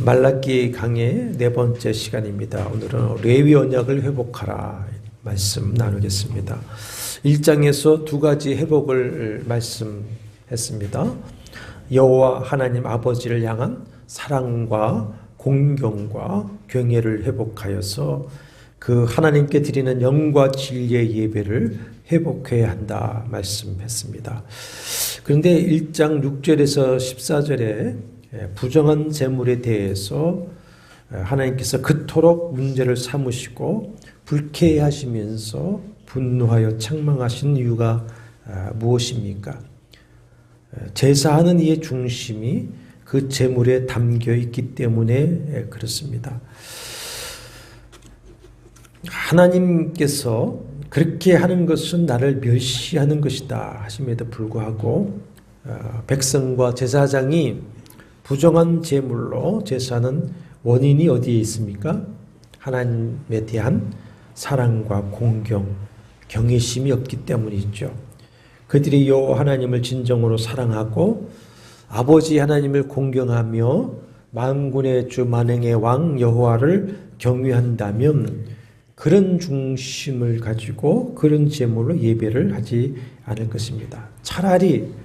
말라기 강의 네 번째 시간입니다. 오늘은 레위 언약을 회복하라 말씀 나누겠습니다. 1장에서 두 가지 회복을 말씀했습니다. 여호와 하나님 아버지를 향한 사랑과 공경과 경외를 회복하여서 그 하나님께 드리는 영과 진리의 예배를 회복해야 한다 말씀했습니다. 그런데 1장 6절에서 14절에 부정한 재물에 대해서 하나님께서 그토록 문제를 삼으시고 불쾌하시면서 분노하여 책망하신 이유가 무엇입니까? 제사하는 이의 중심이 그 재물에 담겨 있기 때문에 그렇습니다. 하나님께서 그렇게 하는 것은 나를 멸시하는 것이다 하심에도 불구하고 백성과 제사장이 부정한 제물로 제사하는 원인이 어디에 있습니까? 하나님에 대한 사랑과 공경, 경외심이 없기 때문이죠. 그들이 여호와 하나님을 진정으로 사랑하고 아버지 하나님을 공경하며 만군의 주 만행의 왕 여호와를 경외한다면 그런 중심을 가지고 그런 제물로 예배를 하지 않을 것입니다. 차라리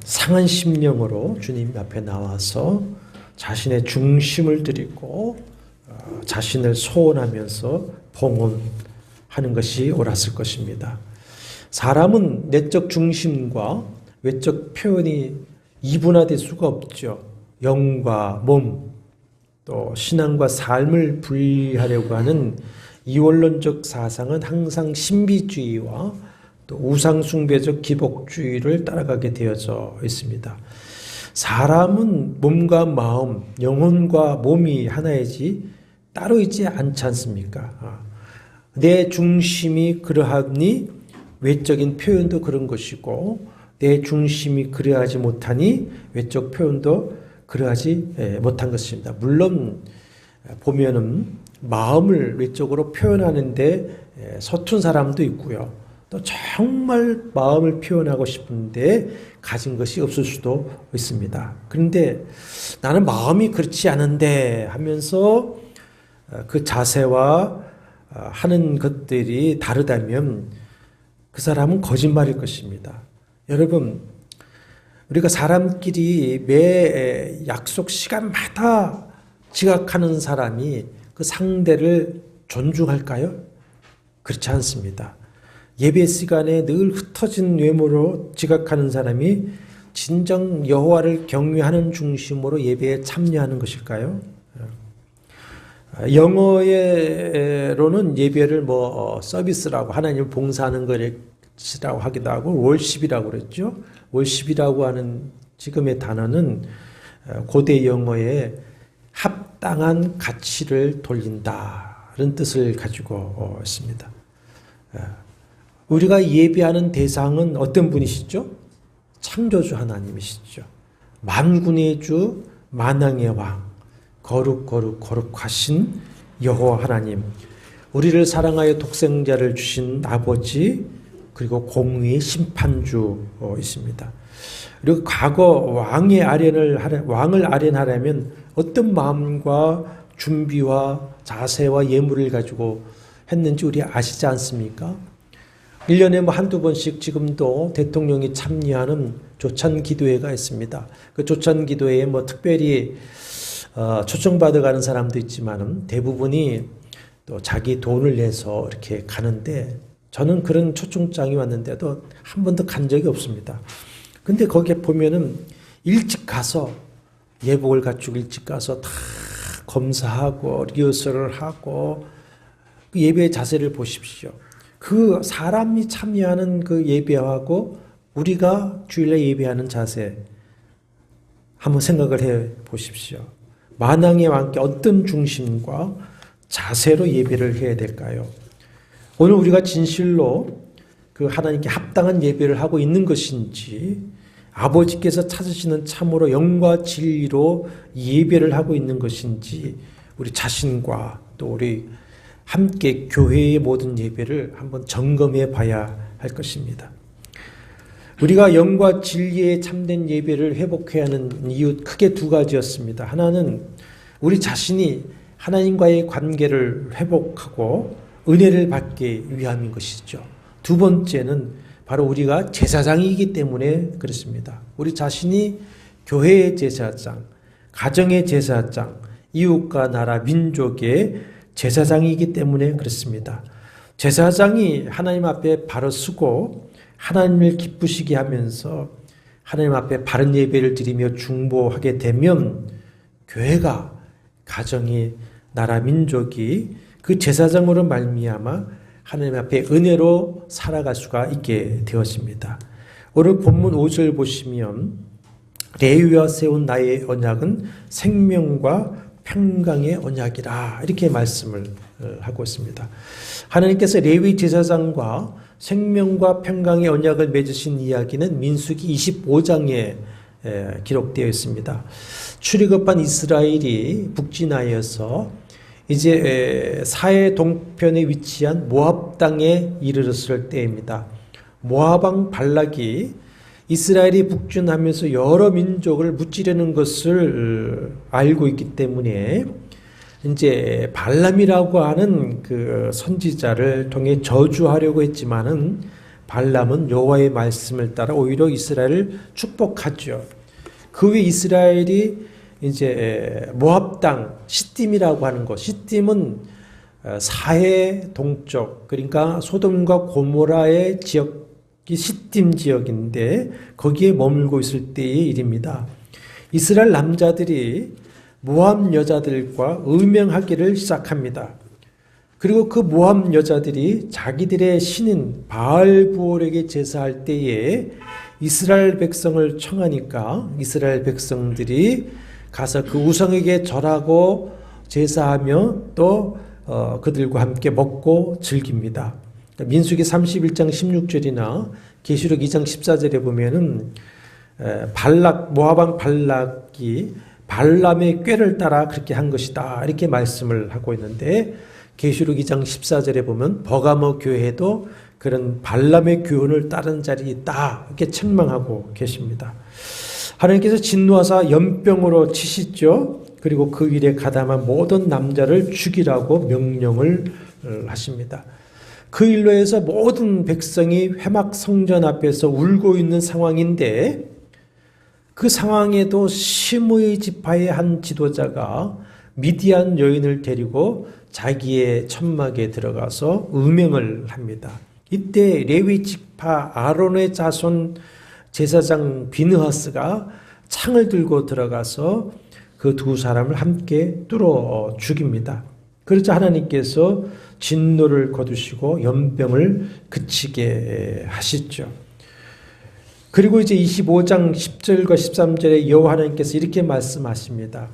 상한 심령으로 주님 앞에 나와서 자신의 중심을 드리고 자신을 소원하면서 봉헌하는 것이 옳았을 것입니다. 사람은 내적 중심과 외적 표현이 이분화될 수가 없죠. 영과 몸, 또 신앙과 삶을 분리하려고 하는 이원론적 사상은 항상 신비주의와 또 우상숭배적 기복주의를 따라가게 되어져 있습니다. 사람은 몸과 마음, 영혼과 몸이 하나이지 따로 있지 않지 않습니까? 내 중심이 그러하니 외적인 표현도 그런 것이고 내 중심이 그러하지 못하니 외적 표현도 그러하지 못한 것입니다. 물론 보면은 마음을 외적으로 표현하는데 서툰 사람도 있고요. 또 정말 마음을 표현하고 싶은데 가진 것이 없을 수도 있습니다. 그런데 나는 마음이 그렇지 않은데 하면서 그 자세와 하는 것들이 다르다면 그 사람은 거짓말일 것입니다. 여러분, 우리가 사람끼리 매 약속 시간마다 지각하는 사람이 그 상대를 존중할까요? 그렇지 않습니다. 예배 시간에 늘 흩어진 외모로 지각하는 사람이 진정 여호와를 경외하는 중심으로 예배에 참여하는 것일까요? 영어로는 예배를 서비스라고 하나님을 봉사하는 것이라고 하기도 하고 월십이라고 그랬죠. 월십이라고 하는 지금의 단어는 고대 영어에 합당한 가치를 돌린다는 뜻을 가지고 있습니다. 우리가 예배하는 대상은 어떤 분이시죠? 창조주 하나님이시죠. 만군의 주, 만왕의 왕, 거룩하신 여호와 하나님, 우리를 사랑하여 독생자를 주신 아버지, 그리고 공의의 심판주이십니다. 그리고 과거 왕을 아련하려면 어떤 마음과 준비와 자세와 예물을 가지고 했는지 우리 아시지 않습니까? 1년에 한두 번씩 지금도 대통령이 참여하는 조찬 기도회가 있습니다. 그 조찬 기도회에 특별히 초청받아 가는 사람도 있지만은 대부분이 또 자기 돈을 내서 이렇게 가는데 저는 그런 초청장이 왔는데도 한 번도 간 적이 없습니다. 근데 거기에 보면은 일찍 가서 예복을 갖추고 일찍 가서 다 검사하고 리허설을 하고 그 예배의 자세를 보십시오. 그 사람이 참여하는 그 예배하고 우리가 주일날 예배하는 자세 한번 생각을 해 보십시오. 만왕의 왕께 어떤 중심과 자세로 예배를 해야 될까요? 오늘 우리가 진실로 그 하나님께 합당한 예배를 하고 있는 것인지 아버지께서 찾으시는 참으로 영과 진리로 예배를 하고 있는 것인지 우리 자신과 또 우리 함께 교회의 모든 예배를 한번 점검해 봐야 할 것입니다. 우리가 영과 진리의 참된 예배를 회복해야 하는 이유 크게 두 가지였습니다. 하나는 우리 자신이 하나님과의 관계를 회복하고 은혜를 받기 위함인 것이죠. 두 번째는 바로 우리가 제사장이기 때문에 그렇습니다. 우리 자신이 교회의 제사장, 가정의 제사장, 이웃과 나라, 민족의 제사장이기 때문에 그렇습니다. 제사장이 하나님 앞에 바로 서고 하나님을 기쁘시게 하면서 하나님 앞에 바른 예배를 드리며 중보하게 되면 교회가, 가정이, 나라, 민족이 그 제사장으로 말미암아 하나님 앞에 은혜로 살아갈 수가 있게 되었습니다. 오늘 본문 5절 보시면 레위와 세운 나의 언약은 생명과 평강의 언약이라 이렇게 말씀을 하고 있습니다. 하나님께서 레위 제사장과 생명과 평강의 언약을 맺으신 이야기는 민수기 25장에 기록되어 있습니다. 출애굽한 이스라엘이 북진하여서 이제 사해 동편에 위치한 모압 땅에 이르렀을 때입니다. 모압 왕 발락이 이스라엘이 북진하면서 여러 민족을 무찌르는 것을 알고 있기 때문에 이제 발람이라고 하는 그 선지자를 통해 저주하려고 했지만은 발람은 여호와의 말씀을 따라 오히려 이스라엘을 축복하죠. 그 후에 이스라엘이 이제 모압 땅 시딤이라고 하는 곳, 시딤은 사해 동쪽, 그러니까 소돔과 고모라의 지역이 시딤 지역인데 거기에 머물고 있을 때의 일입니다. 이스라엘 남자들이 모압 여자들과 음행하기를 시작합니다. 그리고 그 모압 여자들이 자기들의 신인 바알부올에게 제사할 때에 이스라엘 백성을 청하니까 이스라엘 백성들이 가서 그 우상에게 절하고 제사하며 또 그들과 함께 먹고 즐깁니다. 민수기 31장 16절이나 계시록 2장 14절에 보면은 발락, 모압 왕 발락이 발람의 꾀를 따라 그렇게 한 것이다 이렇게 말씀을 하고 있는데 계시록 2장 14절에 보면 버가모 교회도 그런 발람의 교훈을 따른 자리에 있다 이렇게 책망하고 계십니다. 하나님께서 진노하사 연병으로 치시죠. 그리고 그 일에 가담한 모든 남자를 죽이라고 명령을 하십니다. 그 일로 해서 모든 백성이 회막 성전 앞에서 울고 있는 상황인데 그 상황에도 시므의 지파의 한 지도자가 미디안 여인을 데리고 자기의 천막에 들어가서 음행을 합니다. 이때 레위 지파 아론의 자손 제사장 비느하스가 창을 들고 들어가서 그 두 사람을 함께 뚫어 죽입니다. 그러자 하나님께서 진노를 거두시고 연병을 그치게 하시죠. 그리고 이제 25장 10절과 13절에 여호와 하나님께서 이렇게 말씀하십니다.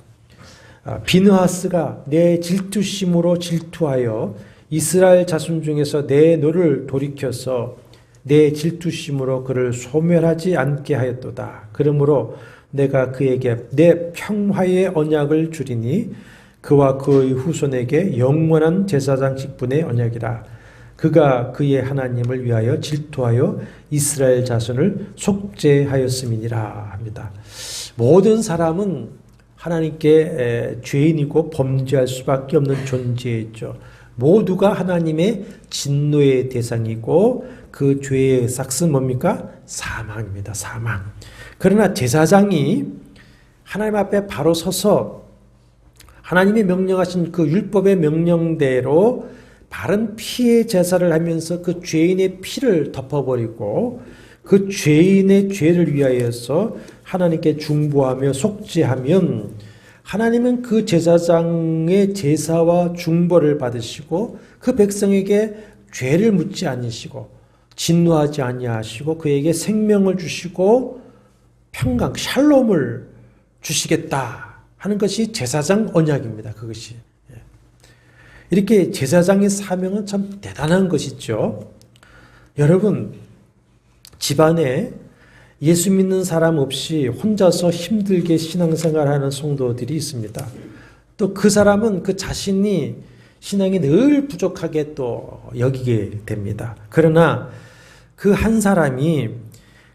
비느하스가 내 질투심으로 질투하여 이스라엘 자손 중에서 내 노를 돌이켜서 내 질투심으로 그를 소멸하지 않게 하였도다. 그러므로 내가 그에게 내 평화의 언약을 주리니 그와 그의 후손에게 영원한 제사장 직분의 언약이라. 그가 그의 하나님을 위하여 질투하여 이스라엘 자손을 속죄하였음이니라 합니다. 모든 사람은 하나님께 죄인이고 범죄할 수밖에 없는 존재이죠. 모두가 하나님의 진노의 대상이고 그 죄의 삭은 뭡니까? 사망입니다. 사망. 그러나 제사장이 하나님 앞에 바로 서서 하나님이 명령하신 그 율법의 명령대로 바른 피의 제사를 하면서 그 죄인의 피를 덮어버리고 그 죄인의 죄를 위하여서 하나님께 중보하며 속죄하면 하나님은 그 제사장의 제사와 중보를 받으시고 그 백성에게 죄를 묻지 않으시고 진노하지 아니하시고 그에게 생명을 주시고 평강, 샬롬을 주시겠다 하는 것이 제사장 언약입니다. 그것이. 이렇게 제사장의 사명은 참 대단한 것이죠. 여러분, 집안에 예수 믿는 사람 없이 혼자서 힘들게 신앙생활하는 성도들이 있습니다. 또 그 사람은 그 자신이 신앙이 늘 부족하게 또 여기게 됩니다. 그러나 그 한 사람이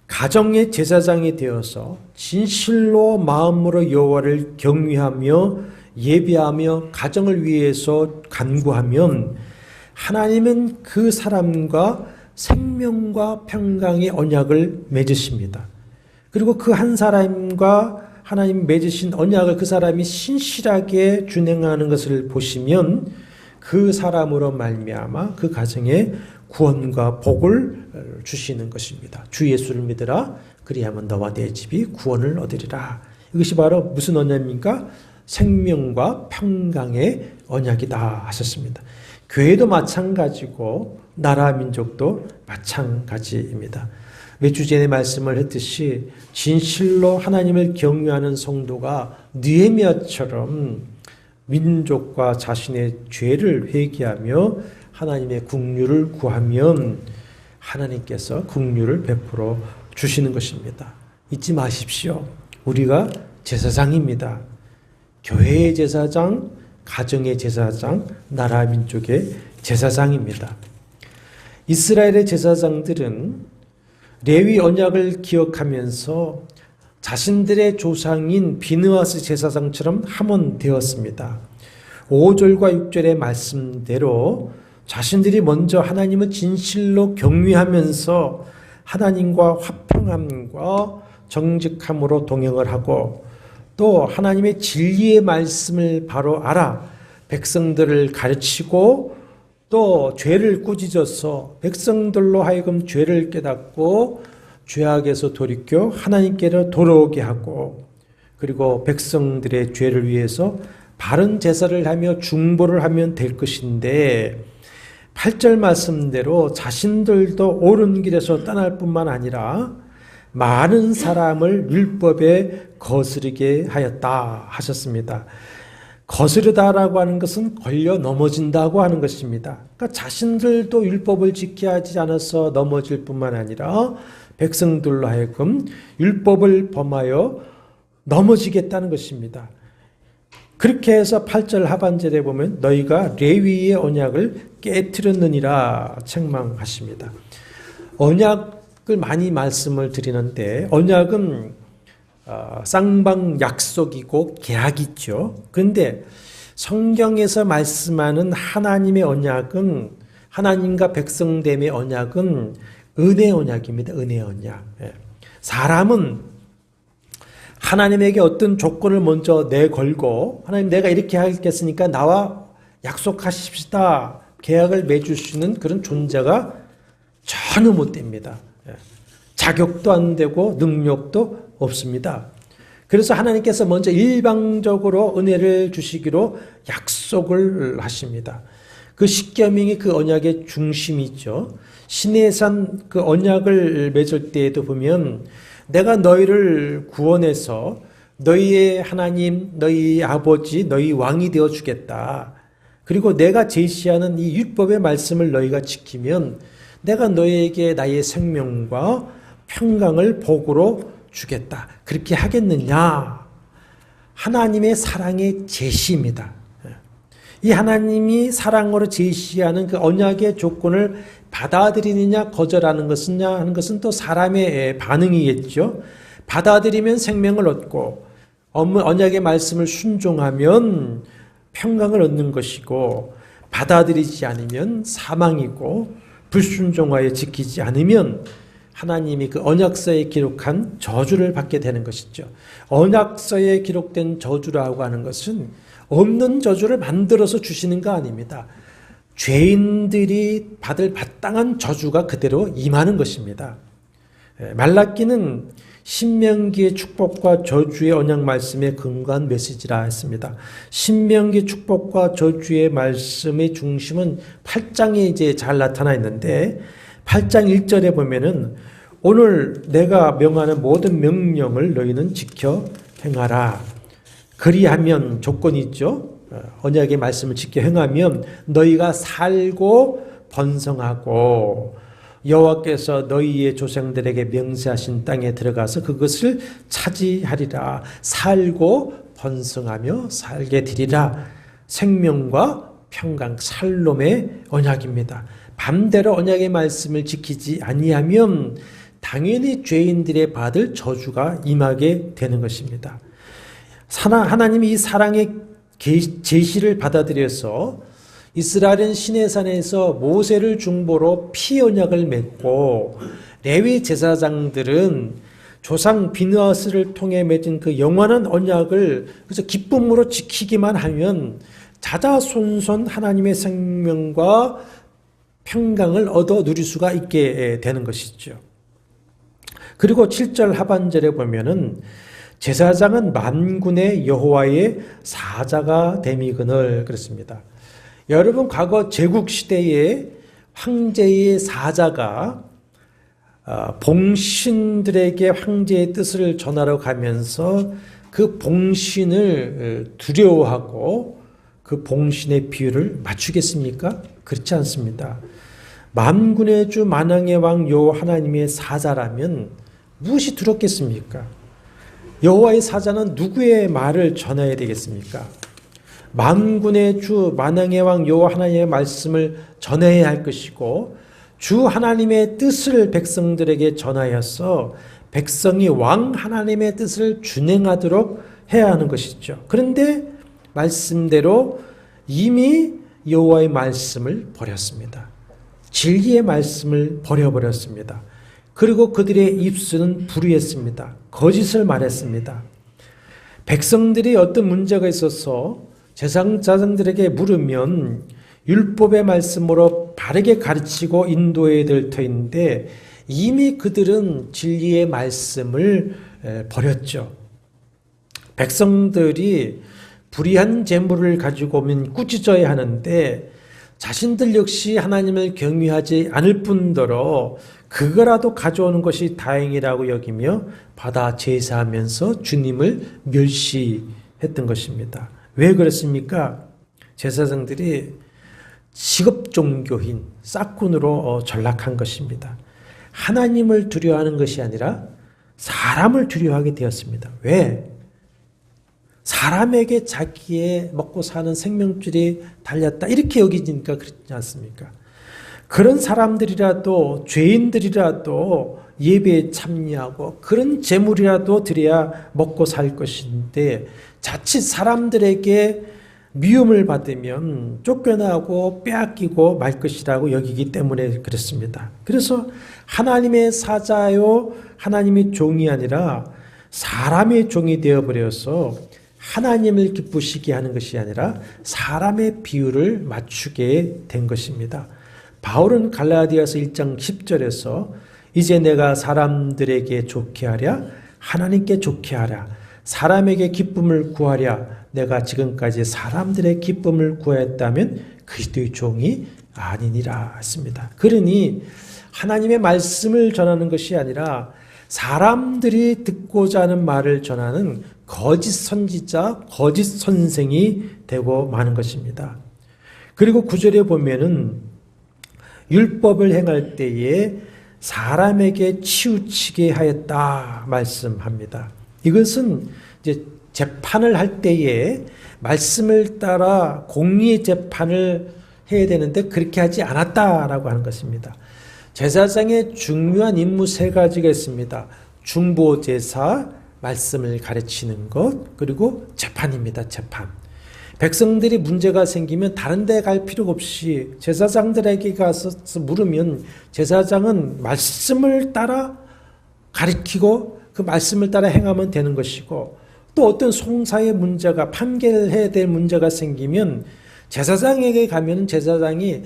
가정의 제사장이 되어서 진실로 마음으로 여호와를 경외하며 예배하며 가정을 위해서 간구하면 하나님은 그 사람과 생명과 평강의 언약을 맺으십니다. 그리고 그 한 사람과 하나님 맺으신 언약을 그 사람이 신실하게 준행하는 것을 보시면 그 사람으로 말미암아 그 가정에 구원과 복을 주시는 것입니다. 주 예수를 믿으라. 그리하면 너와 내 집이 구원을 얻으리라. 이것이 바로 무슨 언약입니까? 생명과 평강의 언약이다 하셨습니다. 교회도 마찬가지고 나라 민족도 마찬가지입니다. 몇 주 전에 말씀을 했듯이 진실로 하나님을 경외하는 성도가 느헤미야처럼 민족과 자신의 죄를 회개하며 하나님의 긍휼을 구하면 하나님께서 긍휼을 베풀어 주시는 것입니다. 잊지 마십시오. 우리가 제사장입니다. 교회의 제사장, 가정의 제사장, 나라 민족의 제사장입니다. 이스라엘의 제사장들은 레위 언약을 기억하면서 자신들의 조상인 비느하스 제사장처럼 함원되었습니다. 5절과 6절의 말씀대로 자신들이 먼저 하나님을 진실로 경외하면서 하나님과 화평함과 정직함으로 동행을 하고 또 하나님의 진리의 말씀을 바로 알아 백성들을 가르치고 또 죄를 꾸짖어서 백성들로 하여금 죄를 깨닫고 죄악에서 돌이켜 하나님께로 돌아오게 하고 그리고 백성들의 죄를 위해서 바른 제사를 하며 중보를 하면 될 것인데 8절 말씀대로 자신들도 옳은 길에서 떠날 뿐만 아니라 많은 사람을 율법에 거스르게 하였다 하셨습니다. 거스르다라고 하는 것은 걸려 넘어진다고 하는 것입니다. 그러니까 자신들도 율법을 지켜야 하지 않아서 넘어질 뿐만 아니라 백성들로 하여금 율법을 범하여 넘어지겠다는 것입니다. 그렇게 해서 8절 하반절에 보면 너희가 레위의 언약을 깨트렸느니라 책망하십니다. 언약을 많이 말씀을 드리는데 언약은 쌍방 약속이고 계약이죠. 그런데 성경에서 말씀하는 하나님의 언약은 하나님과 백성됨의 언약은 은혜 언약입니다. 은혜 언약. 사람은 하나님에게 어떤 조건을 먼저 내걸고 하나님 내가 이렇게 하겠으니까 나와 약속하십시다. 계약을 맺으시는 그런 존재가 전혀 못 됩니다. 자격도 안 되고 능력도 없습니다. 그래서 하나님께서 먼저 일방적으로 은혜를 주시기로 약속을 하십니다. 그 십계명이 그 언약의 중심이죠. 시내산 그 언약을 맺을 때에도 보면 내가 너희를 구원해서 너희의 하나님, 너희 아버지, 너희 왕이 되어 주겠다. 그리고 내가 제시하는 이 율법의 말씀을 너희가 지키면 내가 너희에게 나의 생명과 평강을 복으로 주겠다. 그렇게 하겠느냐? 하나님의 사랑의 제시입니다. 이 하나님이 사랑으로 제시하는 그 언약의 조건을 받아들이느냐 거절하는 것이냐 하는 것은 또 사람의 반응이겠죠. 받아들이면 생명을 얻고 언약의 말씀을 순종하면 평강을 얻는 것이고 받아들이지 않으면 사망이고 불순종하여 지키지 않으면 하나님이 그 언약서에 기록한 저주를 받게 되는 것이죠. 언약서에 기록된 저주라고 하는 것은 없는 저주를 만들어서 주시는 거 아닙니다. 죄인들이 받을 마땅한 저주가 그대로 임하는 것입니다. 말라기는 신명기의 축복과 저주의 언약 말씀에 근거한 메시지라 했습니다. 신명기 축복과 저주의 말씀의 중심은 8장에 이제 잘 나타나 있는데 8장 1절에 보면은 오늘 내가 명하는 모든 명령을 너희는 지켜 행하라. 그리하면 조건이 있죠. 언약의 말씀을 지켜 행하면 너희가 살고 번성하고 여호와께서 너희의 조상들에게 명세하신 땅에 들어가서 그것을 차지하리라. 살고 번성하며 살게 되리라. 생명과 평강 살롬의 언약입니다. 반대로 언약의 말씀을 지키지 아니하면 당연히 죄인들의 받을 저주가 임하게 되는 것입니다. 하나님이 이 사랑의 제시를 받아들여서 이스라엘은 시내산에서 모세를 중보로 피 언약을 맺고 레위 제사장들은 조상 비느하스를 통해 맺은 그 영원한 언약을 그래서 기쁨으로 지키기만 하면 자자손손 하나님의 생명과 평강을 얻어 누릴 수가 있게 되는 것이죠. 그리고 7절 하반절에 보면은 제사장은 만군의 여호와의 사자가 됨이거늘 그렇습니다. 여러분 과거 제국 시대에 황제의 사자가 봉신들에게 황제의 뜻을 전하러 가면서 그 봉신을 두려워하고 그 봉신의 비율을 맞추겠습니까? 그렇지 않습니다. 만군의 주 만왕의 왕 여호와 하나님의 사자라면 무엇이 두렵겠습니까? 여호와의 사자는 누구의 말을 전해야 되겠습니까? 만군의 주 만왕의 왕 여호와 하나님의 말씀을 전해야 할 것이고 주 하나님의 뜻을 백성들에게 전하여서 백성이 왕 하나님의 뜻을 준행하도록 해야 하는 것이죠. 그런데 말씀대로 이미 여호와의 말씀을 버렸습니다. 진리의 말씀을 버려버렸습니다. 그리고 그들의 입술은 불의했습니다. 거짓을 말했습니다. 백성들이 어떤 문제가 있어서 제사장들에게 물으면 율법의 말씀으로 바르게 가르치고 인도해야 될 터인데 이미 그들은 진리의 말씀을 버렸죠. 백성들이 불의한 재물을 가지고 오면 꾸짖어야 하는데 자신들 역시 하나님을 경외하지 않을 뿐더러 그거라도 가져오는 것이 다행이라고 여기며 받아 제사하면서 주님을 멸시했던 것입니다. 왜 그렇습니까? 제사장들이 직업 종교인 싹군으로 전락한 것입니다. 하나님을 두려워하는 것이 아니라 사람을 두려워하게 되었습니다. 왜? 사람에게 자기의 먹고 사는 생명줄이 달렸다 이렇게 여기니까 그렇지 않습니까? 그런 사람들이라도 죄인들이라도 예배에 참여하고 그런 재물이라도 드려야 먹고 살 것인데 자칫 사람들에게 미움을 받으면 쫓겨나고 빼앗기고 말 것이라고 여기기 때문에 그렇습니다. 그래서 하나님의 사자요 하나님의 종이 아니라 사람의 종이 되어버려서 하나님을 기쁘시게 하는 것이 아니라 사람의 비율을 맞추게 된 것입니다. 바울은 갈라디아서 1장 10절에서 이제 내가 사람들에게 좋게 하랴 하나님께 좋게 하랴 사람에게 기쁨을 구하랴 내가 지금까지 사람들의 기쁨을 구하였다면 그리스도의 종이 아니니라 했습니다. 그러니 하나님의 말씀을 전하는 것이 아니라 사람들이 듣고자 하는 말을 전하는 거짓 선지자, 거짓 선생이 되고 마는 것입니다. 그리고 9절에 보면은 율법을 행할 때에 사람에게 치우치게 하였다 말씀합니다. 이것은 이제 재판을 할 때에 말씀을 따라 공의의 재판을 해야 되는데 그렇게 하지 않았다라고 하는 것입니다. 제사장의 중요한 임무 세 가지가 있습니다. 중보제사, 말씀을 가르치는 것, 그리고 재판입니다. 재판. 백성들이 문제가 생기면 다른 데 갈 필요 없이 제사장들에게 가서 물으면 제사장은 말씀을 따라 가르치고 그 말씀을 따라 행하면 되는 것이고 또 어떤 송사의 문제가 판결해야 될 문제가 생기면 제사장에게 가면 제사장이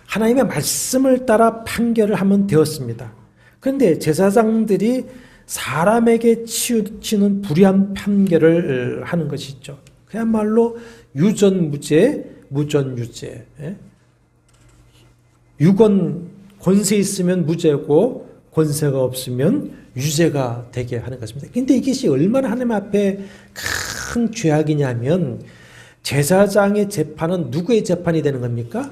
하나님의 말씀을 따라 판결을 하면 되었습니다. 그런데 제사장들이 사람에게 치우치는 불의한 판결을 하는 것이죠. 그야말로 유전무죄, 무전유죄. 유권 권세 있으면 무죄고 권세가 없으면 유죄가 되게 하는 것입니다. 그런데 이것이 얼마나 하나님 앞에 큰 죄악이냐면 제사장의 재판은 누구의 재판이 되는 겁니까?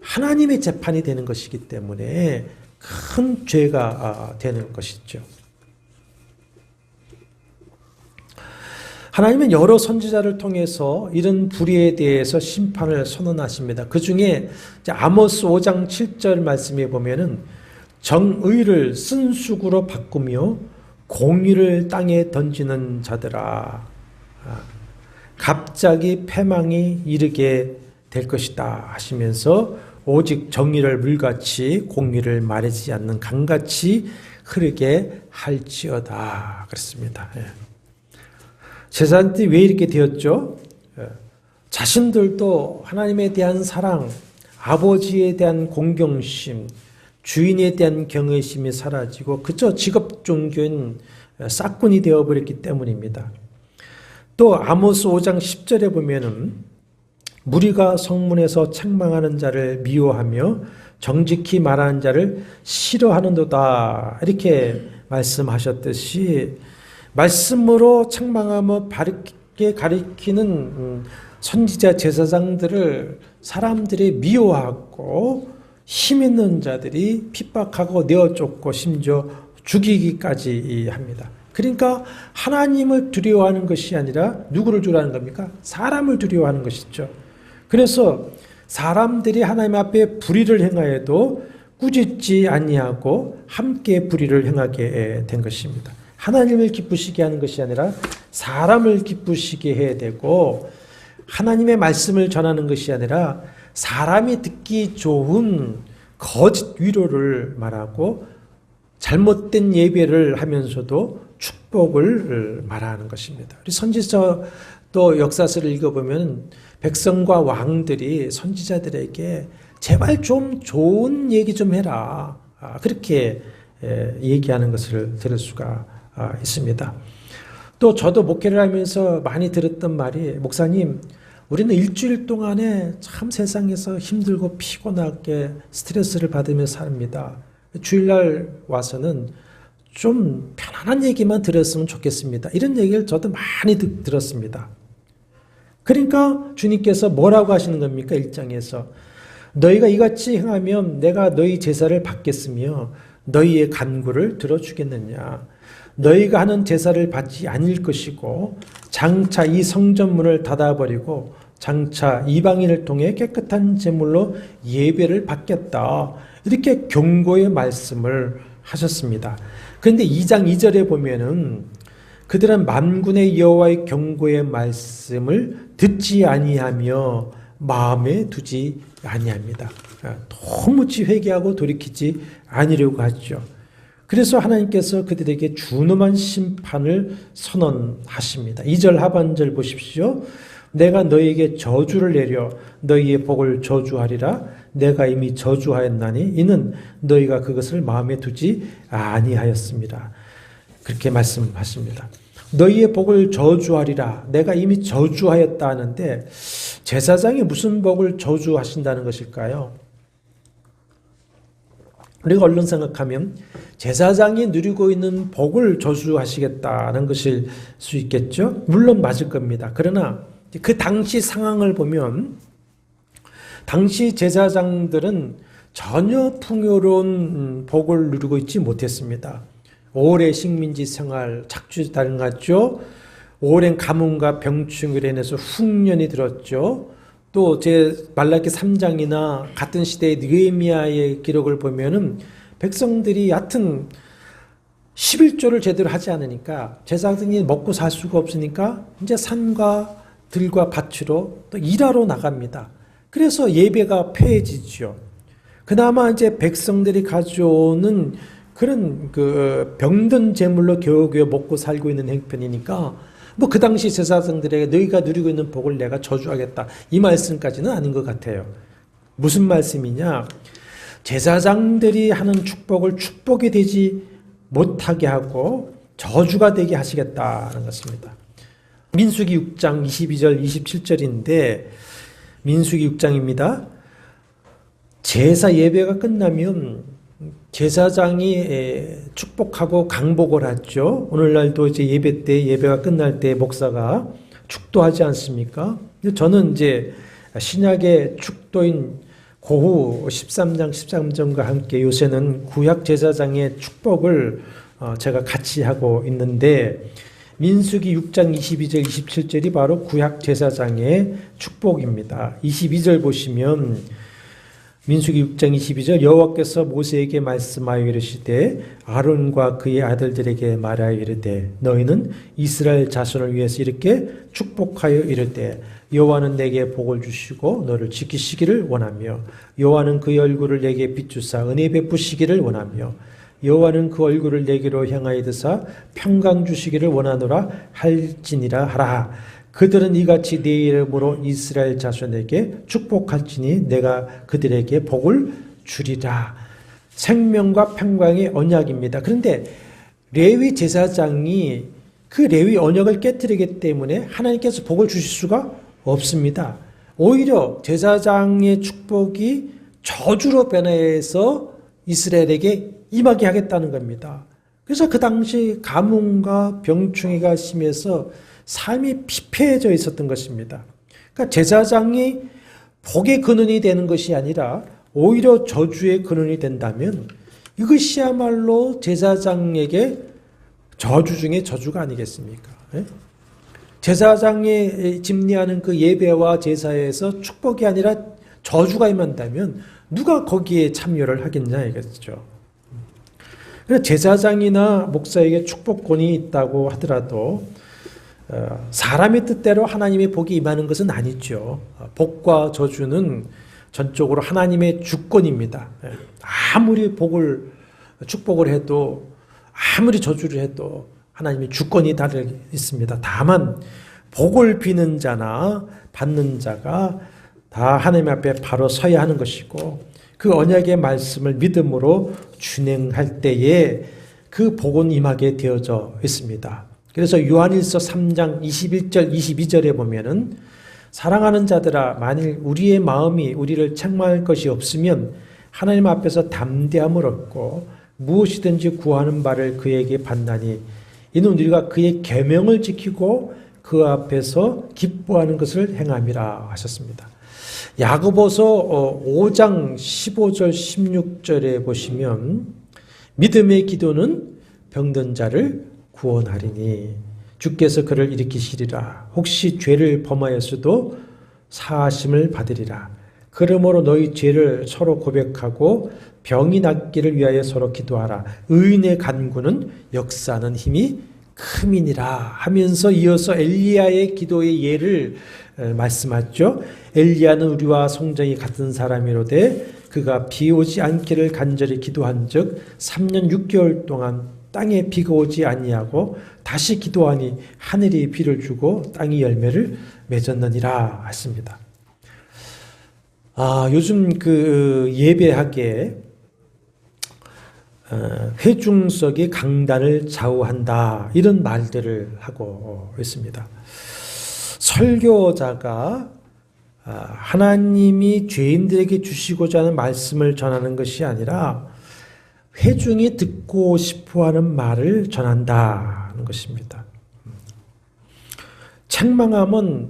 하나님의 재판이 되는 것이기 때문에 큰 죄가 되는 것이죠. 하나님은 여러 선지자를 통해서 이런 불의에 대해서 심판을 선언하십니다. 그 중에 아모스 5장 7절 말씀에 보면은 정의를 쓴쑥으로 바꾸며 공의를 땅에 던지는 자들아, 갑자기 패망이 이르게 될 것이다 하시면서 오직 정의를 물같이 공의를 말하지 않는 강같이 흐르게 할지어다 그랬습니다. 제사장들이 왜 이렇게 되었죠? 자신들도 하나님에 대한 사랑, 아버지에 대한 공경심, 주인에 대한 경외심이 사라지고 그저 직업 종교인 싹군이 되어버렸기 때문입니다. 또 아모스 5장 10절에 보면은 무리가 성문에서 책망하는 자를 미워하며 정직히 말하는 자를 싫어하는도다 이렇게 말씀하셨듯이 말씀으로 책망하며 바르게 가리키는 선지자 제사장들을 사람들이 미워하고 힘 있는 자들이 핍박하고 내어쫓고 심지어 죽이기까지 합니다. 그러니까 하나님을 두려워하는 것이 아니라 누구를 두려워하는 겁니까? 사람을 두려워하는 것이죠. 그래서 사람들이 하나님 앞에 불의를 행하여도 꾸짖지 아니하고 함께 불의를 행하게 된 것입니다. 하나님을 기쁘시게 하는 것이 아니라 사람을 기쁘시게 해야 되고 하나님의 말씀을 전하는 것이 아니라 사람이 듣기 좋은 거짓 위로를 말하고 잘못된 예배를 하면서도 축복을 말하는 것입니다. 우리 선지서 또 역사서를 읽어보면 백성과 왕들이 선지자들에게 제발 좀 좋은 얘기 좀 해라. 그렇게 얘기하는 것을 들을 수가 있습니다. 또 저도 목회를 하면서 많이 들었던 말이 목사님 우리는 일주일 동안에 참 세상에서 힘들고 피곤하게 스트레스를 받으며 삽니다. 주일날 와서는 좀 편안한 얘기만 들었으면 좋겠습니다. 이런 얘기를 저도 많이 들었습니다. 그러니까 주님께서 뭐라고 하시는 겁니까? 1장에서 너희가 이같이 행하면 내가 너희 제사를 받겠으며 너희의 간구를 들어주겠느냐. 너희가 하는 제사를 받지 않을 것이고 장차 이 성전문을 닫아버리고 장차 이방인을 통해 깨끗한 제물로 예배를 받겠다. 이렇게 경고의 말씀을 하셨습니다. 그런데 2장 2절에 보면은 그들은 만군의 여호와의 경고의 말씀을 듣지 아니하며 마음에 두지 아니합니다. 도무지 회개하고 돌이키지 아니려고 하죠. 그래서 하나님께서 그들에게 준엄한 심판을 선언하십니다. 2절 하반절 보십시오. 내가 너희에게 저주를 내려 너희의 복을 저주하리라. 내가 이미 저주하였나니 이는 너희가 그것을 마음에 두지 아니하였습니다. 그렇게 말씀하십니다. 너희의 복을 저주하리라. 내가 이미 저주하였다 하는데 제사장이 무슨 복을 저주하신다는 것일까요? 우리가 얼른 생각하면 제사장이 누리고 있는 복을 저주하시겠다는 것일 수 있겠죠. 물론 맞을 겁니다. 그러나 그 당시 상황을 보면 당시 제사장들은 전혀 풍요로운 복을 누리고 있지 못했습니다. 오래 식민지 생활 착취당했죠. 오랜 가뭄과 병충으로 인해서 흉년이 들었죠. 또 제 말라기 3장이나 같은 시대의 느헤미야의 기록을 보면은 백성들이 얕은 11조를 제대로 하지 않으니까 제사장이 먹고 살 수가 없으니까 이제 산과 들과 밭으로 또 일하러 나갑니다. 그래서 예배가 폐해지죠. 그나마 이제 백성들이 가져오는 그런 그 병든 제물로 겨우겨우 먹고 살고 있는 형편이니까 뭐 그 당시 제사장들에게 너희가 누리고 있는 복을 내가 저주하겠다 이 말씀까지는 아닌 것 같아요. 무슨 말씀이냐? 제사장들이 하는 축복을 축복이 되지 못하게 하고 저주가 되게 하시겠다는 것입니다. 민수기 6장 22절 27절인데 민수기 6장입니다. 제사 예배가 끝나면 제사장이 축복하고 강복을 하죠. 오늘날도 이제 예배 때 예배가 끝날 때 목사가 축도하지 않습니까? 저는 이제 신약의 축도인 고후 13장 13절과 함께 요새는 구약 제사장의 축복을 제가 같이 하고 있는데 민수기 6장 22절 27절이 바로 구약 제사장의 축복입니다. 22절 보시면 민수기 6장 22절 여호와께서 모세에게 말씀하여 이르시되 아론과 그의 아들들에게 말하여 이르되 너희는 이스라엘 자손을 위해서 이렇게 축복하여 이르되 여호와는 내게 복을 주시고 너를 지키시기를 원하며 여호와는 그의 얼굴을 내게 비추사 은혜 베푸시기를 원하며 여호와는 그 얼굴을 내게로 향하여 드사 평강 주시기를 원하노라 할지니라 하라. 그들은 이같이 내 이름으로 이스라엘 자손에게 축복할지니 내가 그들에게 복을 주리라. 생명과 평강의 언약입니다. 그런데 레위 제사장이 그 레위 언약을 깨뜨리기 때문에 하나님께서 복을 주실 수가 없습니다. 오히려 제사장의 축복이 저주로 변해서 이스라엘에게 임하게 하겠다는 겁니다. 그래서 그 당시 가뭄과 병충해가 심해서 삶이 피폐해져 있었던 것입니다. 그러니까 제사장이 복의 근원이 되는 것이 아니라 오히려 저주의 근원이 된다면 이것이야말로 제사장에게 저주 중에 저주가 아니겠습니까? 제사장이 집례하는 그 예배와 제사에서 축복이 아니라 저주가 임한다면 누가 거기에 참여를 하겠냐 이겠죠. 제사장이나 목사에게 축복권이 있다고 하더라도 사람의 뜻대로 하나님의 복이 임하는 것은 아니죠. 복과 저주는 전적으로 하나님의 주권입니다. 아무리 축복을 해도 아무리 저주를 해도 하나님의 주권이 다 있습니다. 다만 복을 비는 자나 받는 자가 다 하나님 앞에 바로 서야 하는 것이고 그 언약의 말씀을 믿음으로 준행할 때에 그 복은 임하게 되어져 있습니다. 그래서 요한일서 3장 21절 22절에 보면은 사랑하는 자들아 만일 우리의 마음이 우리를 책망할 것이 없으면 하나님 앞에서 담대함을 얻고 무엇이든지 구하는 바를 그에게 받나니 이는 우리가 그의 계명을 지키고 그 앞에서 기뻐하는 것을 행함이라 하셨습니다. 야고보서 5장 15절 16절에 보시면 믿음의 기도는 병든 자를 구원하리니 주께서 그를 일으키시리라. 혹시 죄를 범하였어도 사하심을 받으리라. 그러므로 너희 죄를 서로 고백하고 병이 낫기를 위하여 서로 기도하라. 의인의 간구는 역사하는 힘이 큼이니라 하면서 이어서 엘리야의 기도의 예를 말씀하죠. 엘리야는 우리와 성정이 같은 사람이로되 그가 비 오지 않기를 간절히 기도한즉 3년 6개월 동안 땅에 비가 오지 아니하고 다시 기도하니 하늘이 비를 주고 땅이 열매를 맺었느니라 했습니다. 요즘 그 예배하게 회중석이 강단을 좌우한다 이런 말들을 하고 있습니다. 설교자가 하나님이 죄인들에게 주시고자 하는 말씀을 전하는 것이 아니라 회중이 듣고 싶어하는 말을 전한다는 것입니다. 책망함은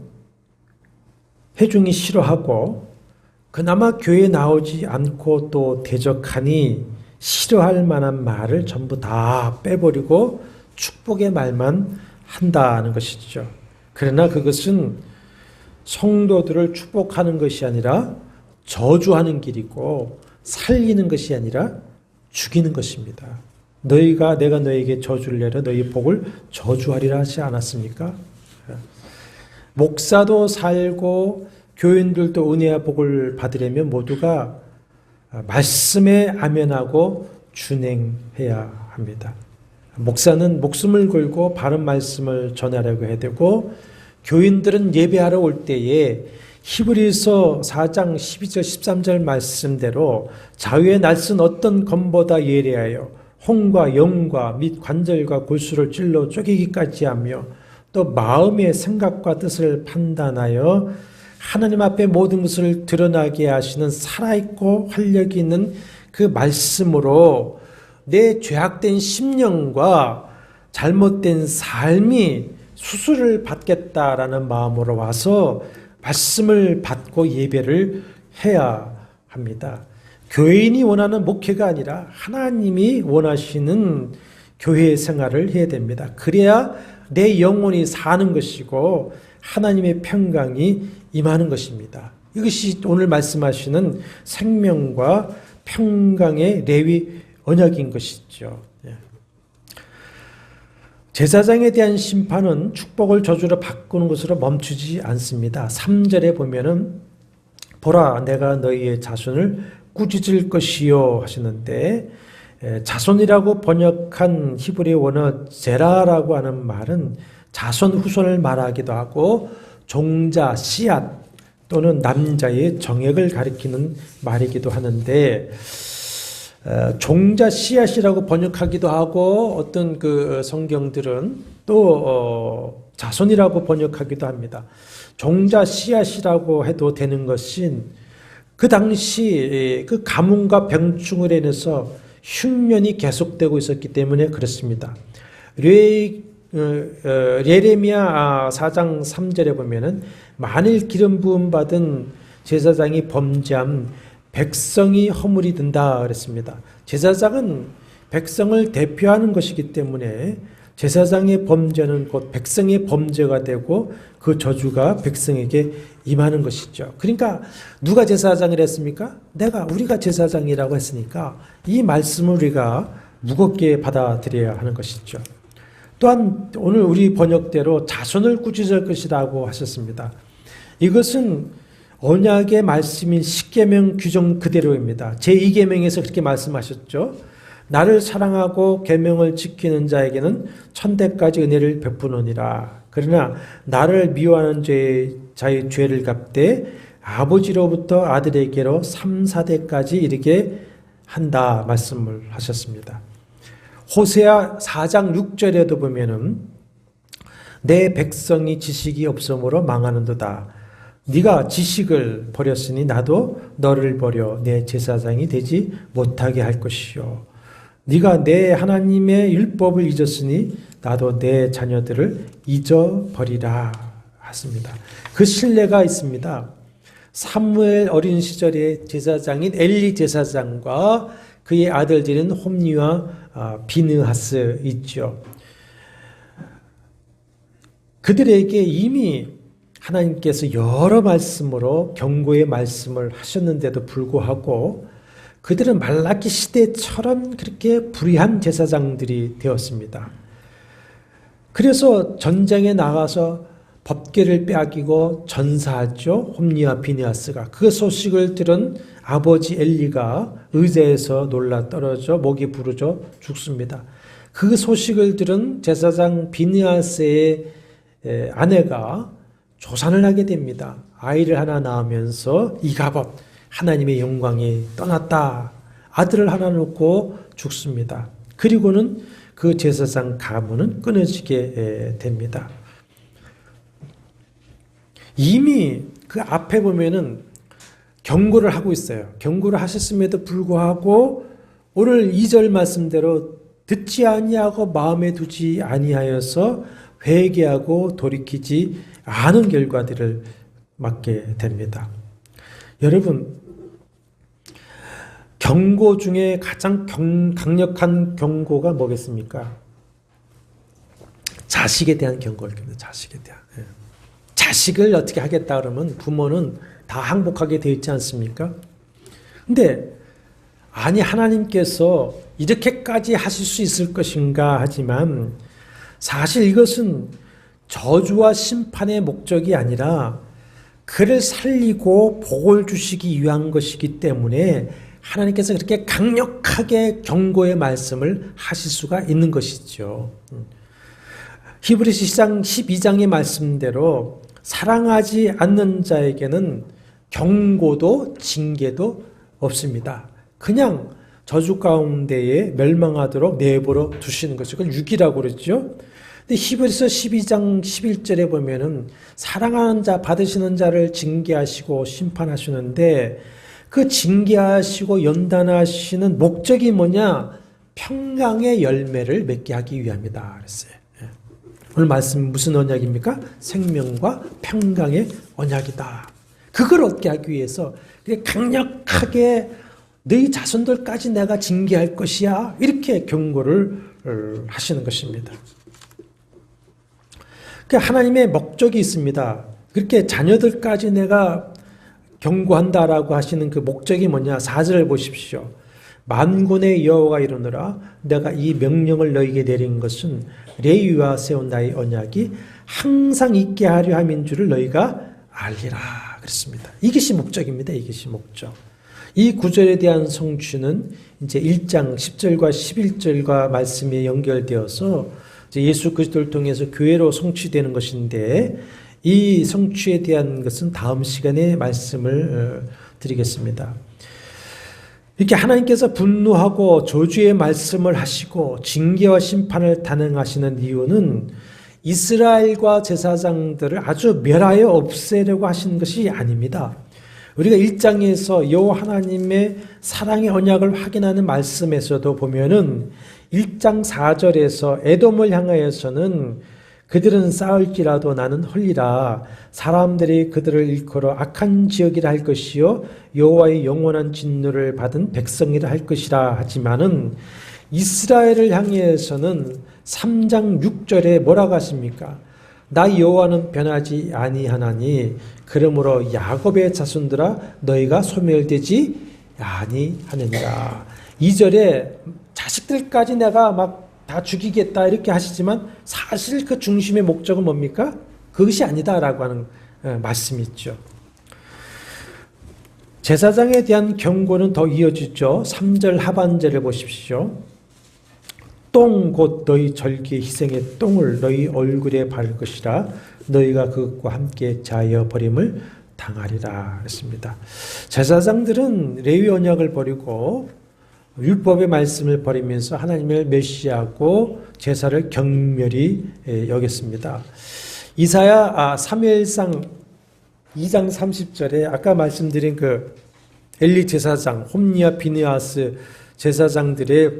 회중이 싫어하고 그나마 교회에 나오지 않고 또 대적하니 싫어할 만한 말을 전부 다 빼버리고 축복의 말만 한다는 것이죠. 그러나 그것은 성도들을 축복하는 것이 아니라 저주하는 길이고 살리는 것이 아니라 죽이는 것입니다. 내가 너에게 저주를 내려 너희 복을 저주하리라 하지 않았습니까? 목사도 살고 교인들도 은혜와 복을 받으려면 모두가 말씀에 아멘하고 준행해야 합니다. 목사는 목숨을 걸고 바른 말씀을 전하려고 해야 되고 교인들은 예배하러 올 때에 히브리서 4장 12절 13절 말씀대로 자유의 날선 어떤 검보다 예리하여 홍과 영과 및 관절과 골수를 찔러 쪼개기까지 하며 또 마음의 생각과 뜻을 판단하여 하나님 앞에 모든 것을 드러나게 하시는 살아있고 활력이 있는 그 말씀으로 내 죄악된 심령과 잘못된 삶이 수술을 받겠다라는 마음으로 와서 말씀을 받고 예배를 해야 합니다. 교인이 원하는 목회가 아니라 하나님이 원하시는 교회 생활을 해야 됩니다. 그래야 내 영혼이 사는 것이고 하나님의 평강이 임하는 것입니다. 이것이 오늘 말씀하시는 생명과 평강의 레위 언약인 것이죠. 제사장에 대한 심판은 축복을 저주로 바꾸는 것으로 멈추지 않습니다. 3절에 보면은 보라 내가 너희의 자손을 꾸짖을 것이요 하시는데, 자손이라고 번역한 히브리 원어 제라라고 하는 말은 자손 후손을 말하기도 하고 종자 씨앗 또는 남자의 정액을 가리키는 말이기도 하는데, 종자 씨앗이라고 번역하기도 하고 어떤 그 성경들은 또 자손이라고 번역하기도 합니다. 종자 씨앗이라고 해도 되는 것은 그 당시 그 가뭄과 병충을 인해서 흉년이 계속되고 있었기 때문에 그렇습니다. 예레미야 4장 3절에 보면은 만일 기름 부음 받은 제사장이 범죄함 백성이 허물이 든다 그랬습니다. 제사장은 백성을 대표하는 것이기 때문에 제사장의 범죄는 곧 백성의 범죄가 되고 그 저주가 백성에게 임하는 것이죠. 그러니까 누가 제사장을 했습니까? 우리가 제사장이라고 했으니까 이 말씀을 우리가 무겁게 받아들여야 하는 것이죠. 또한 오늘 우리 번역대로 자손을 꾸짖을 것이라고 하셨습니다. 이것은 언약의 말씀인 십계명 규정 그대로입니다. 제2계명에서 그렇게 말씀하셨죠. 나를 사랑하고 계명을 지키는 자에게는 천대까지 은혜를 베푸노니라. 그러나 나를 미워하는 자의 죄를 갚되 아버지로부터 아들에게로 3, 4대까지 이르게 한다 말씀을 하셨습니다. 호세아 4장 6절에도 보면은 내 백성이 지식이 없으므로 망하는도다. 네가 지식을 버렸으니 나도 너를 버려 내 제사장이 되지 못하게 할 것이요. 네가 내 하나님의 율법을 잊었으니 나도 내 자녀들을 잊어버리라 하십니다. 그 신뢰가 있습니다. 사무엘 어린 시절의 제사장인 엘리 제사장과 그의 아들들인 홈니와 비느하스 있죠. 그들에게 이미 하나님께서 여러 말씀으로 경고의 말씀을 하셨는데도 불구하고 그들은 말라기 시대처럼 그렇게 불의한 제사장들이 되었습니다. 그래서 전쟁에 나가서 법궤를 빼앗기고 전사하죠. 홈니와 비느하스가. 그 소식을 들은 아버지 엘리가 의자에서 놀라 떨어져 목이 부르져 죽습니다. 그 소식을 들은 제사장 비느하스의 아내가 조산을 하게 됩니다. 아이를 하나 낳으면서 이가봇 하나님의 영광이 떠났다. 아들을 하나 놓고 죽습니다. 그리고는 그 제사장 가문은 끊어지게 됩니다. 이미 그 앞에 보면은 경고를 하고 있어요. 경고를 하셨음에도 불구하고 오늘 2절 말씀대로 듣지 아니하고 마음에 두지 아니하여서 회개하고 돌이키지 않은 결과들을 맞게 됩니다. 여러분, 경고 중에 가장 강력한 경고가 뭐겠습니까? 자식에 대한 경고를 합니다. 자식에 대한. 자식을 어떻게 하겠다 그러면 부모는 다 항복하게 되어 있지 않습니까? 근데 아니 하나님께서 이렇게까지 하실 수 있을 것인가 하지만 사실 이것은 저주와 심판의 목적이 아니라 그를 살리고 복을 주시기 위한 것이기 때문에 하나님께서 그렇게 강력하게 경고의 말씀을 하실 수가 있는 것이죠. 히브리서 12장의 말씀대로 사랑하지 않는 자에게는 경고도 징계도 없습니다. 그냥 저주 가운데에 멸망하도록 내버려 두시는 것이 그걸 유기라고 그러죠. 근데 히브리서 12장 11절에 보면은 사랑하는 자 받으시는 자를 징계하시고 심판하시는데 그 징계하시고 연단하시는 목적이 뭐냐? 평강의 열매를 맺게 하기 위함이다 그랬어요. 오늘 말씀 무슨 언약입니까? 생명과 평강의 언약이다. 그걸 얻게 하기 위해서 강력하게 너희 자손들까지 내가 징계할 것이야. 이렇게 경고를 하시는 것입니다. 하나님의 목적이 있습니다. 그렇게 자녀들까지 내가 경고한다라고 하시는 그 목적이 뭐냐? 4절을 보십시오. 만군의 여호와가 이르노라 내가 이 명령을 너희에게 내린 것은 레위와 세운 나의 언약이 항상 있게 하려 함인 줄을 너희가 알리라 그랬습니다. 이것이 목적입니다. 이것이 목적. 이 구절에 대한 성취는 이제 1장 10절과 11절과 말씀이 연결되어서 이제 예수 그리스도를 통해서 교회로 성취되는 것인데 이 성취에 대한 것은 다음 시간에 말씀을 드리겠습니다. 이렇게 하나님께서 분노하고 저주의 말씀을 하시고 징계와 심판을 단행하시는 이유는 이스라엘과 제사장들을 아주 멸하여 없애려고 하시는 것이 아닙니다. 우리가 1장에서 여호와 하나님의 사랑의 언약을 확인하는 말씀에서도 보면은 1장 4절에서 에돔을 향하여서는 그들은 싸울지라도 나는 헐리라 사람들이 그들을 일컬어 악한 지역이라 할 것이요 여호와의 영원한 진노를 받은 백성이라 할 것이라 하지만은 이스라엘을 향해서는 3장 6절에 뭐라고 하십니까? 나 여호와는 변하지 아니하나니 그러므로 야곱의 자손들아 너희가 소멸되지 아니하느니라. 2절에 자식들까지 내가 막 다 죽이겠다 이렇게 하시지만 사실 그 중심의 목적은 뭡니까? 그것이 아니다라고 하는 말씀이 있죠. 제사장에 대한 경고는 더 이어지죠. 3절 하반절을 보십시오. 똥 곧 너희 절기의 희생의 똥을 너희 얼굴에 바를 것이라 너희가 그것과 함께 자여 버림을 당하리라 했습니다. 제사장들은 레위 언약을 버리고 율법의 말씀을 버리면서 하나님을 멸시하고 제사를 경멸히 여겼습니다. 이사야 사무엘상 2장 30절에 아까 말씀드린 그 엘리 제사장, 홈리와 비느하스 제사장들의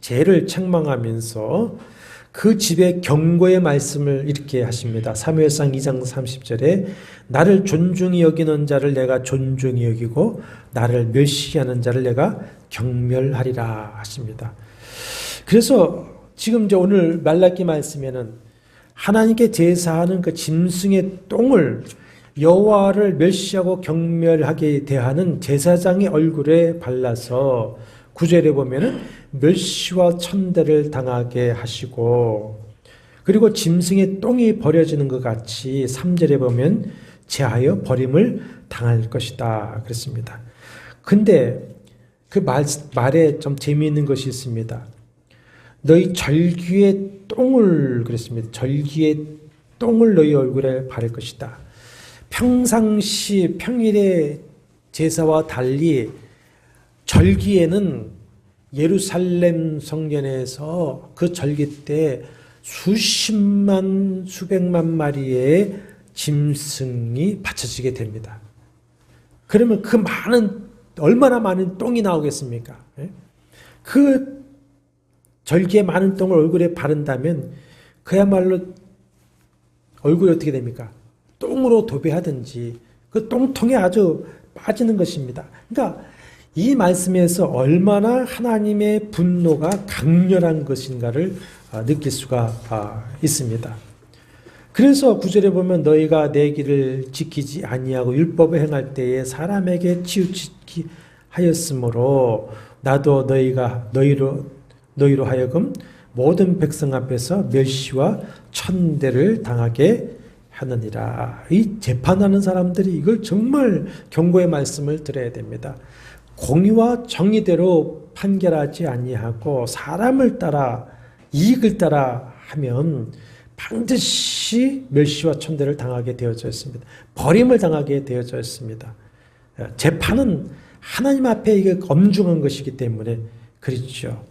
죄를 책망하면서 그 집에 경고의 말씀을 이렇게 하십니다. 사무엘상 2장 30절에 나를 존중히 여기는 자를 내가 존중히 여기고 나를 멸시하는 자를 내가 경멸하리라 하십니다. 그래서 지금 이제 오늘 말라기 말씀에는 하나님께 제사하는 그 짐승의 똥을 여호와를 멸시하고 경멸하게 대하는 제사장의 얼굴에 발라서 9절에 보면은 멸시와 천대를 당하게 하시고 그리고 짐승의 똥이 버려지는 것 같이 3절에 보면 제하여 버림을 당할 것이다 그랬습니다. 근데 그 말에 좀 재미있는 것이 있습니다. 너희 절기의 똥을 그랬습니다. 절기의 똥을 너희 얼굴에 바를 것이다. 평상시 평일의 제사와 달리 절기에는 예루살렘 성전에서 그 절기 때 수십만 수백만 마리의 짐승이 바쳐지게 됩니다. 그러면 그 얼마나 많은 똥이 나오겠습니까? 그 절기에 많은 똥을 얼굴에 바른다면 그야말로 얼굴이 어떻게 됩니까? 똥으로 도배하든지 그 똥통에 아주 빠지는 것입니다. 그러니까 이 말씀에서 얼마나 하나님의 분노가 강렬한 것인가를 느낄 수가 있습니다. 그래서 9절에 보면 너희가 내 길을 지키지 아니하고 율법을 행할 때에 사람에게 치우치게 하였으므로 나도 너희로 하여금 모든 백성 앞에서 멸시와 천대를 당하게 하느니라. 이 재판하는 사람들이 이걸 정말 경고의 말씀을 들어야 됩니다. 공의와 정의대로 판결하지 아니하고 사람을 따라 이익을 따라 하면 반드시 멸시와 천대를 당하게 되어져 있습니다. 버림을 당하게 되어져 있습니다. 재판은 하나님 앞에 이게 엄중한 것이기 때문에 그렇죠.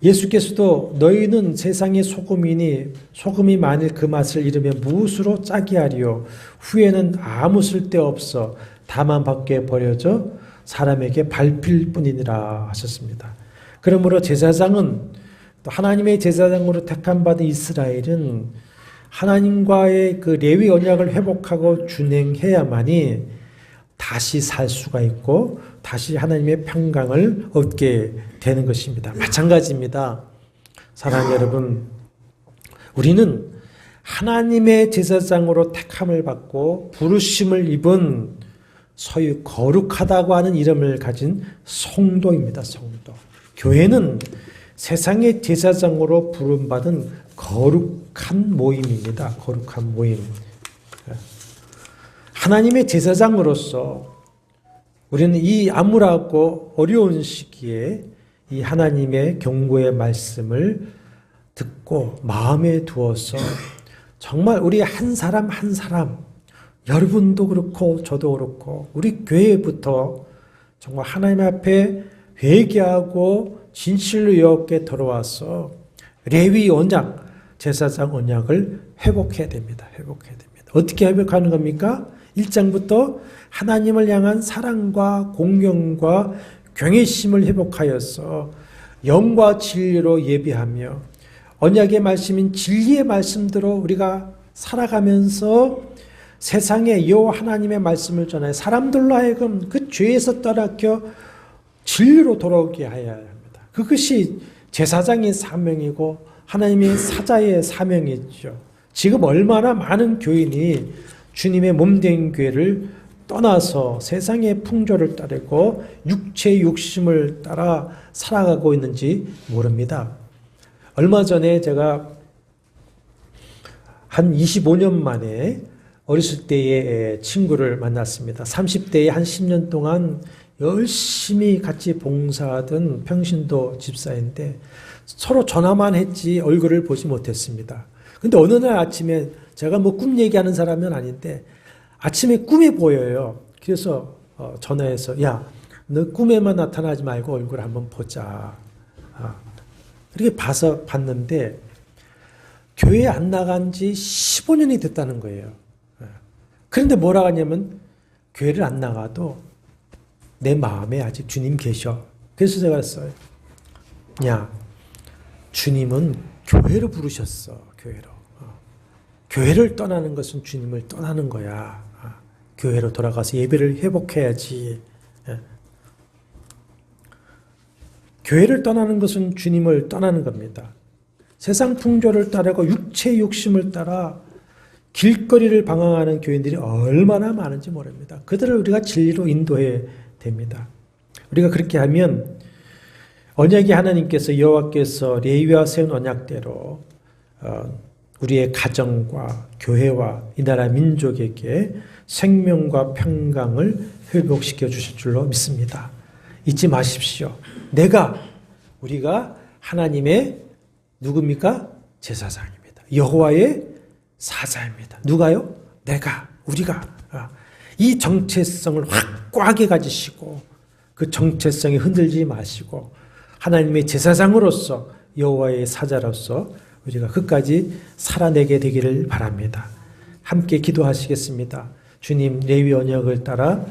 예수께서도 너희는 세상의 소금이니 소금이 만일 그 맛을 잃으면 무엇으로 짜게 하리요 후에는 아무 쓸데없어 다만 밖에 버려져 사람에게 밟힐 뿐이니라 하셨습니다. 그러므로 제사장은 또 하나님의 제사장으로 택함받은 이스라엘은 하나님과의 그 레위 언약을 회복하고 준행해야만이 다시 살 수가 있고 다시 하나님의 평강을 얻게 되는 것입니다. 마찬가지입니다. 사랑하는 여러분, 우리는 하나님의 제사장으로 택함을 받고 부르심을 입은 소위 거룩하다고 하는 이름을 가진 성도입니다. 성도. 교회는 세상의 제사장으로 부름받은 거룩한 모임입니다. 거룩한 모임. 하나님의 제사장으로서 우리는 이 암울하고 어려운 시기에 이 하나님의 경고의 말씀을 듣고 마음에 두어서 정말 우리 한 사람 한 사람, 여러분도 그렇고 저도 그렇고 우리 교회부터 정말 하나님 앞에 회개하고 진실로 여호와께 돌아와서 레위 언약, 제사장 언약을 회복해야 됩니다. 회복해야 됩니다. 어떻게 회복하는 겁니까? 1장부터 하나님을 향한 사랑과 공경과 경외심을 회복하여서 영과 진리로 예배하며 언약의 말씀인 진리의 말씀대로 우리가 살아가면서 세상에 여호와 하나님의 말씀을 전하여 사람들로 하여금 그 죄에서 떠나켜 진리로 돌아오게 하여야 합니다. 그것이 제사장의 사명이고 하나님의 사자의 사명이죠. 지금 얼마나 많은 교인이 주님의 몸된 교회를 떠나서 세상의 풍조를 따르고 육체의 욕심을 따라 살아가고 있는지 모릅니다. 얼마 전에 제가 한 25년 만에 어렸을 때의 친구를 만났습니다. 30대에 한 10년 동안 열심히 같이 봉사하던 평신도 집사인데 서로 전화만 했지 얼굴을 보지 못했습니다. 근데 어느 날 아침에 제가 뭐 꿈 얘기하는 사람은 아닌데 아침에 꿈에 보여요. 그래서 전화해서 야, 너 꿈에만 나타나지 말고 얼굴 한번 보자. 이렇게 봤는데 교회 안 나간 지 15년이 됐다는 거예요. 그런데 뭐라고 하냐면 교회를 안 나가도 내 마음에 아직 주님 계셔. 그래서 제가 했어요. 야, 주님은 교회로 부르셨어. 교회로. 교회를 떠나는 것은 주님을 떠나는 거야. 교회로 돌아가서 예배를 회복해야지. 교회를 떠나는 것은 주님을 떠나는 겁니다. 세상 풍조를 따르고 육체의 욕심을 따라 길거리를 방황하는 교인들이 얼마나 많은지 모릅니다. 그들을 우리가 진리로 인도해야 됩니다. 우리가 그렇게 하면 언약의 하나님께서 여호와께서 레위와 세운 언약대로 우리의 가정과 교회와 이 나라 민족에게 생명과 평강을 회복시켜 주실 줄로 믿습니다. 잊지 마십시오. 우리가 하나님의 누굽니까? 제사장입니다. 여호와의 사자입니다. 누가요? 우리가 이 정체성을 확고하게 가지시고 그 정체성에 흔들리지 마시고 하나님의 제사장으로서 여호와의 사자로서 우리가 끝까지 살아내게 되기를 바랍니다. 함께 기도하시겠습니다. 주님, 레위 언약을 따라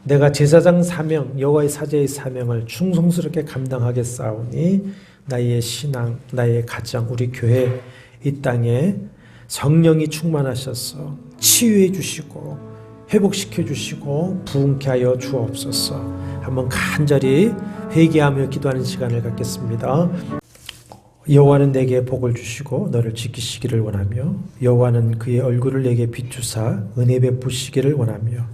내가 제사장 사명, 여호와의 사자의 사명을 충성스럽게 감당하겠사오니 나의 신앙, 나의 가정, 우리 교회 이 땅에 성령이 충만하셔서 치유해 주시고 회복시켜 주시고 부흥케 하여 주옵소서. 한번 간절히 회개하며 기도하는 시간을 갖겠습니다. 여호와는 내게 복을 주시고 너를 지키시기를 원하며 여호와는 그의 얼굴을 내게 비추사 은혜 베푸시기를 원하며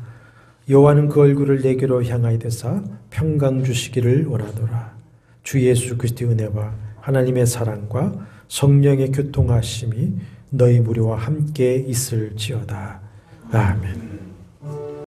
여호와는 그 얼굴을 내게로 향하여 되사 평강 주시기를 원하노라. 주 예수 그리스도의 은혜와 하나님의 사랑과 성령의 교통하심이 너희 무리와 함께 있을지어다. 아멘.